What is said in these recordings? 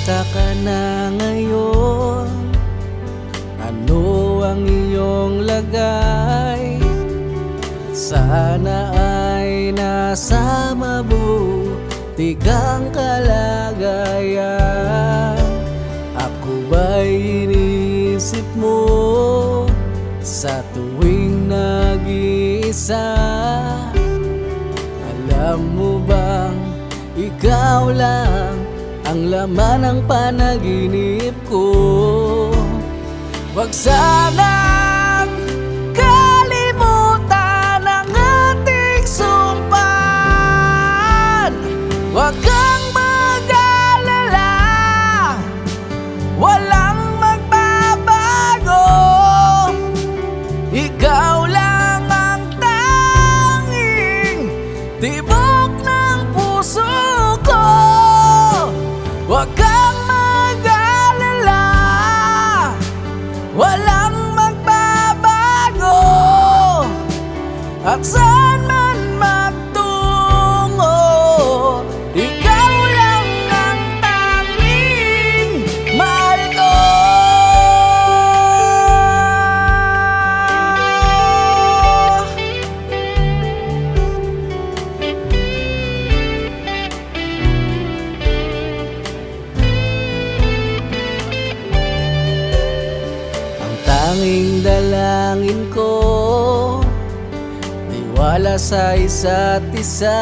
Kumusta ka na ngayon? Ano ang iyong lagay? Sana ay nasa mabuti kang kalagayan. Ako ba'y iniisip mo sa tuwing nag-iisa? Alam mo bang ikaw lang ang laman ng panaginip ko? Wag sanang kalimutan ang ating sumpaan. Wag kang mag-alala, walang magbabago. Ikaw lang ang tanging tibok ng puso ko. Wag kang mag-alala, walang magbabago. At saan man magtungo, ikaw lang ang tanging mahal ko. Tanging dalangin ko, tiwala sa isa't isa,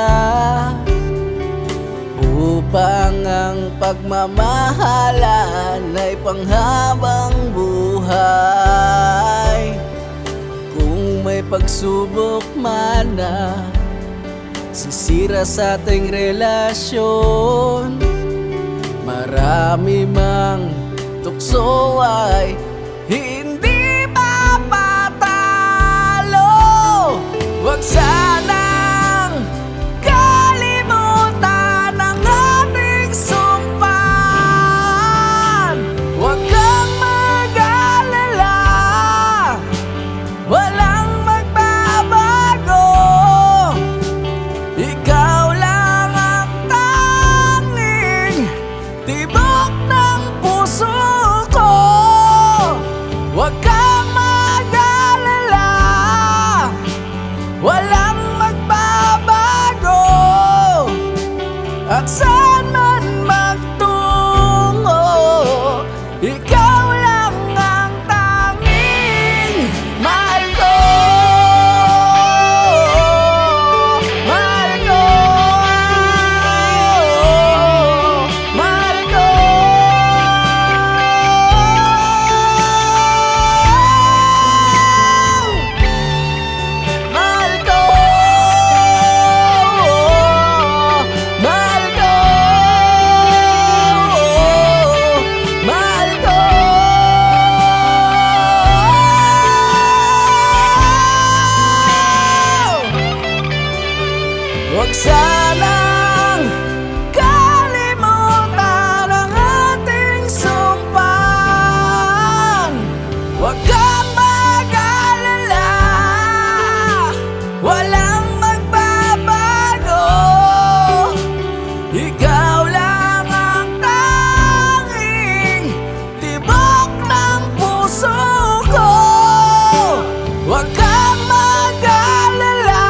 upang ang pagmamahalan ay panghabang buhay. Kung may pagsubok man na sisira sa ating relasyon, marami mang tukso ay hindi mapapatalo. Wag sanang kalimutan ang ating sumpaan. Wag kang mag-alala, walang magbabago. Ikaw lang ang tanging tibok ng puso ko. Wag kang mag-alala, walang magbabago. At saan man magtungo, ikaw lang ang tanging mahal ko. Mahal ko, mahal ko. Mahal ko, mahal ko, mahal ko. Wag sanang kalimutan ang ating sumpaan. Wag kang mag-alala, walang magbabago. Ikaw lang ang tanging tibok ng puso ko. Wag kang mag-alala,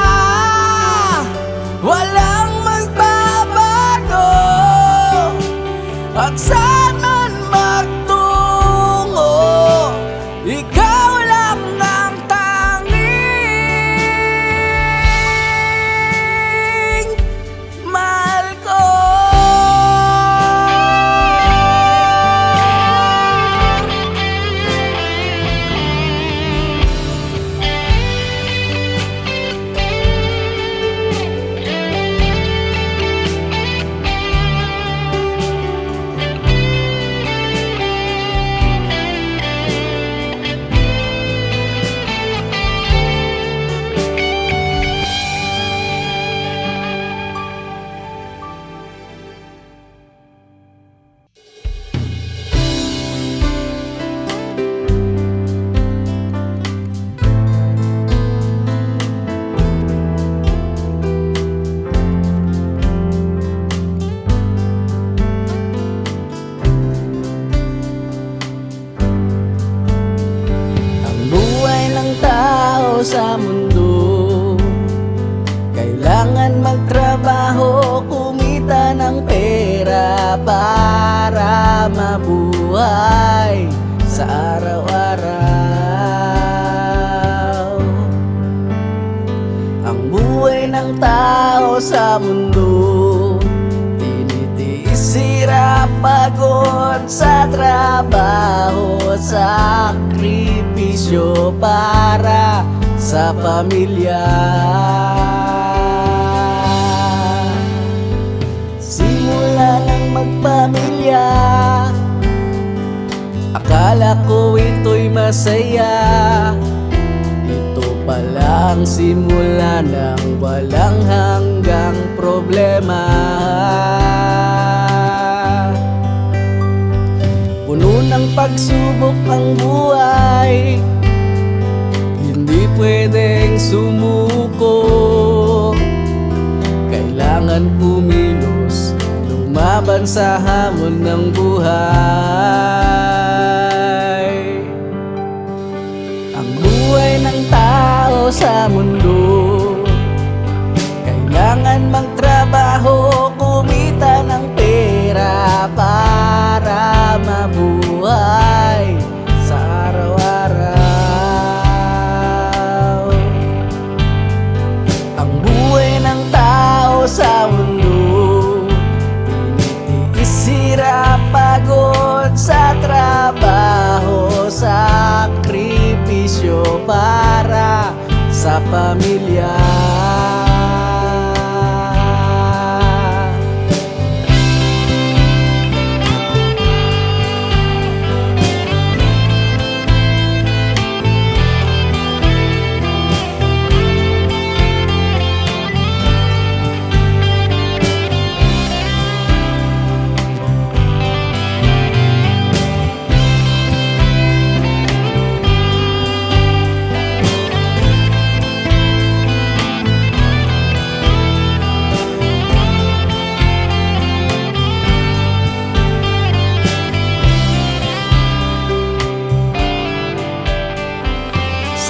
walang magbabago. At saan man magtungo, ikaw lang ang tanging mahal ko. para mabuhay sa araw-araw. Ang buhay ng tao sa mundo, tinitiis, hirap, pagod sa trabaho, sakripisyo para sa pamilya. Simula nang magpamilya, akala ko ito'y masaya. Ito pala ang simula ng walang hanggang problema. Puno ng pagsubok ang buhay, hindi pwedeng sumuko. Kailangan kumilos, lumaban sa hamon ng buhay. Ang buhay ng tao sa mundo, kailangan magtrabaho, kumita ng pera para mabuhay sa araw-araw. Ang buhay ng tao sa mundo, tinitiis, hirap, pagod sa trabaho, sakripisyo para sa pamilya.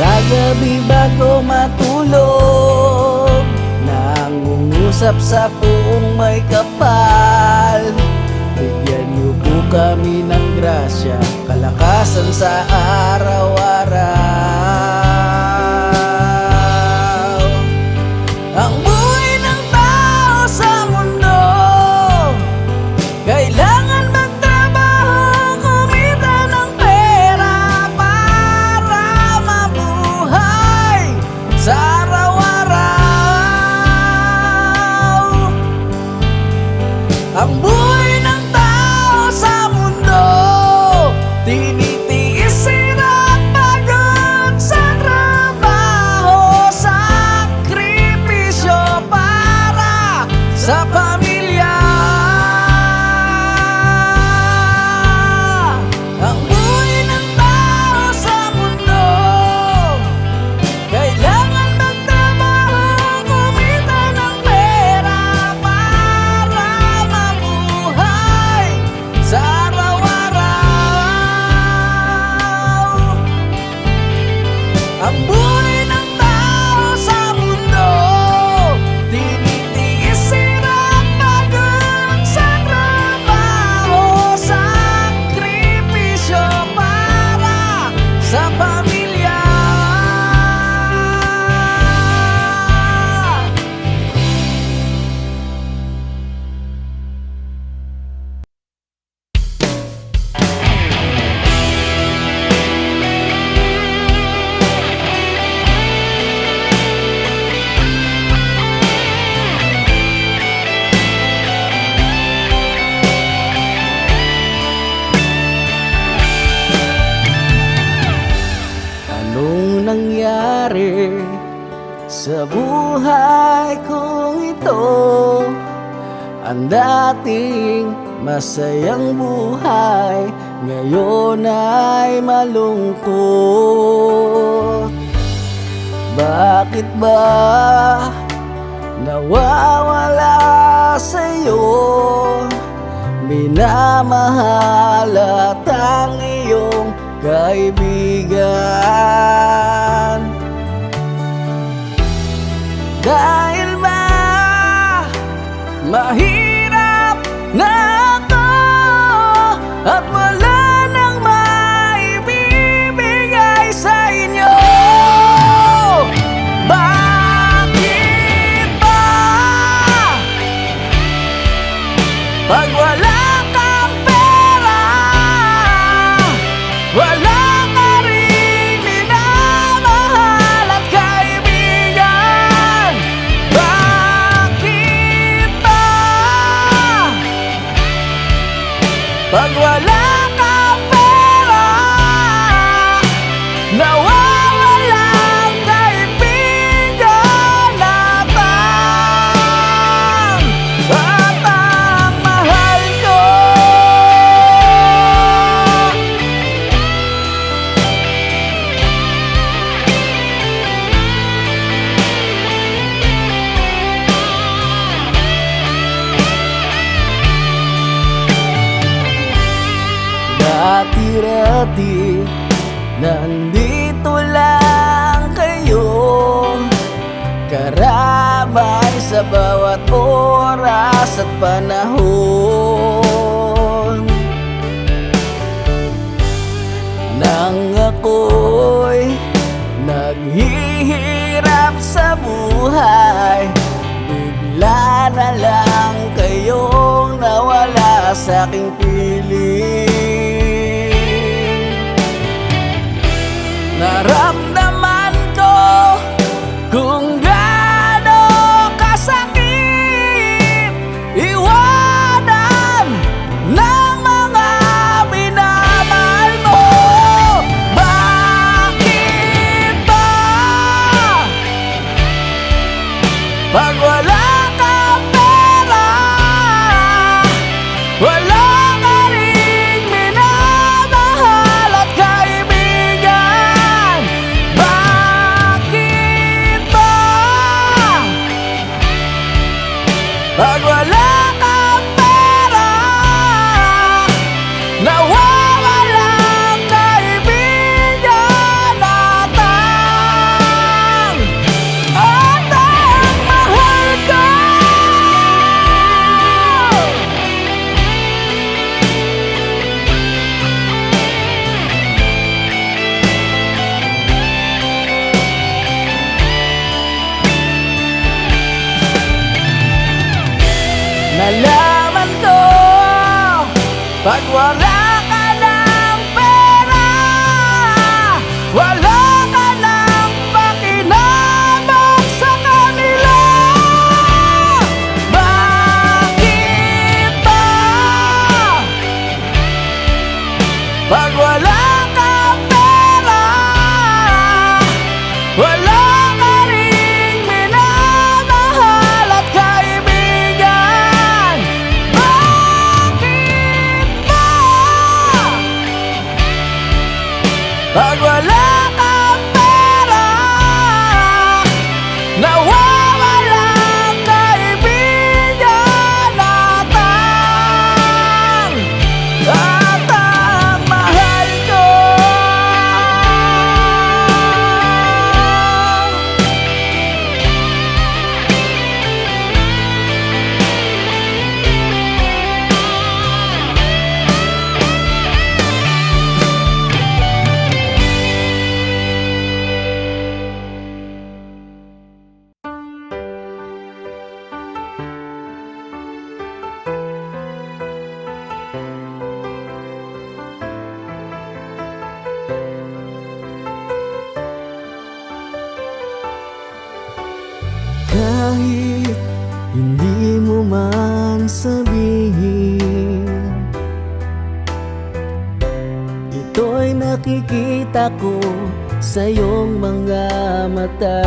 Sa gabi bago matulog, nangungusap sa puong may kapal. Bigyan niyo po kami ng grasya, kalakasan sa araw-araw. Ang buhay ng tao sa mundo, kailangan magtrabaho, kumita ng pera para mabuhay sa araw-araw. Ang buhay ng tao sa mundo, tinitiis, hirap, pagod sa trabaho, sakripisyo para sa pamilya. Ang buhay ng tao sa mundo, kailangan magtrabaho, kumita ng pera para mabuhay sa araw-araw. Ang buhay ng tao sa mundo, tinitiis, hirap, pagod sa trabaho, sakripisyo para sa pamilya. Anong nangyari sa buhay kong ito? Ang dating masayang buhay ngayon ay malungkot. Bakit ba nawawala sa'yo? Minamahal at ang iyong kaibigan. Dahil ba mahirap na ako? Pag wala kang pera, wala ka rin minamahal at kaibigan. Bakit ba? Pag wala kang pera, nawawalang kaibigan at ang mahal ko. Dati-rati, nandito lang kayo, karamay sa bawat oras at panahon. Nang ako'y naghihirap sa buhay, bigla na lang kayong nawala sa aking piling. Naramdaman ko kung gaano kasakit iwanan ng mga minamahal mo. Bakit ba? Pag wala kang pera, wala ka ring minamahal at kaibigan. Bakit ba? Pag wala kang pera, nawawalang kaibigan at ang mahal ko. Nalaman ko, pag wala ka ng pera, wala ka ng pakinabang sa kanila. Bakit ba? Pag wala kang pera, wala ka ring minamahal at kaibigan. Bakit ba? Pag wala kang pera, nawawalang kaibigan at ang mahal ko. Kahit hindi mo man sabihin, ito'y nakikita ko sa iyong mga mata,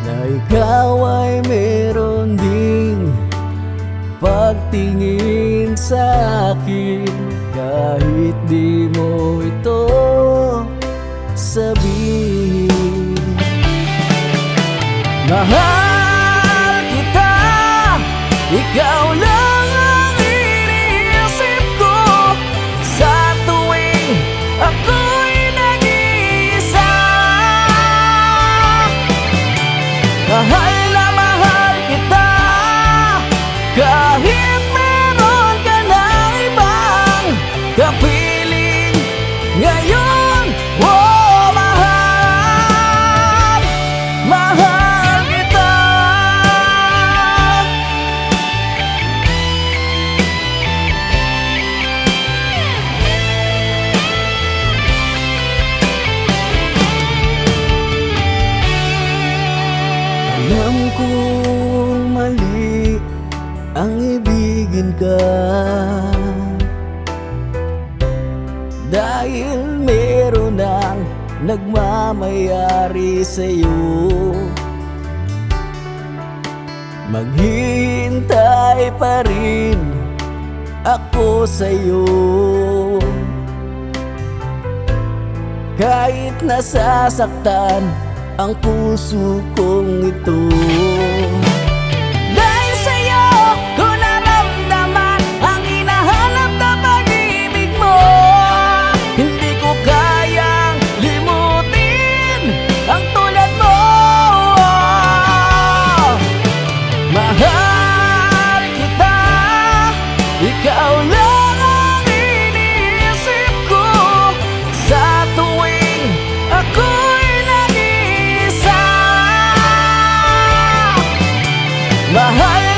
na ikaw ay meron ding pagtingin sa akin. Kahit di mo ito sabihin, mahal kita, ikaw lang ang iniisip ko sa tuwing ako'y nag-iisa. Mahal na mahal kita, kahit meron ka na ibang kapiling ngayon. Oh, mahal, mahal kita. sa'yo. Maghihintay pa rin ako sa'yo, kahit nasasaktan ang puso kong ito. Dahil sa'yo ko naramdaman ang hinahanap na pag-ibig mo. Hindi ko kayang limutin ang tulad mo. Mahal kita, ikaw lang ang iniisip ko sa tuwing ako'y nag-iisa. Mahal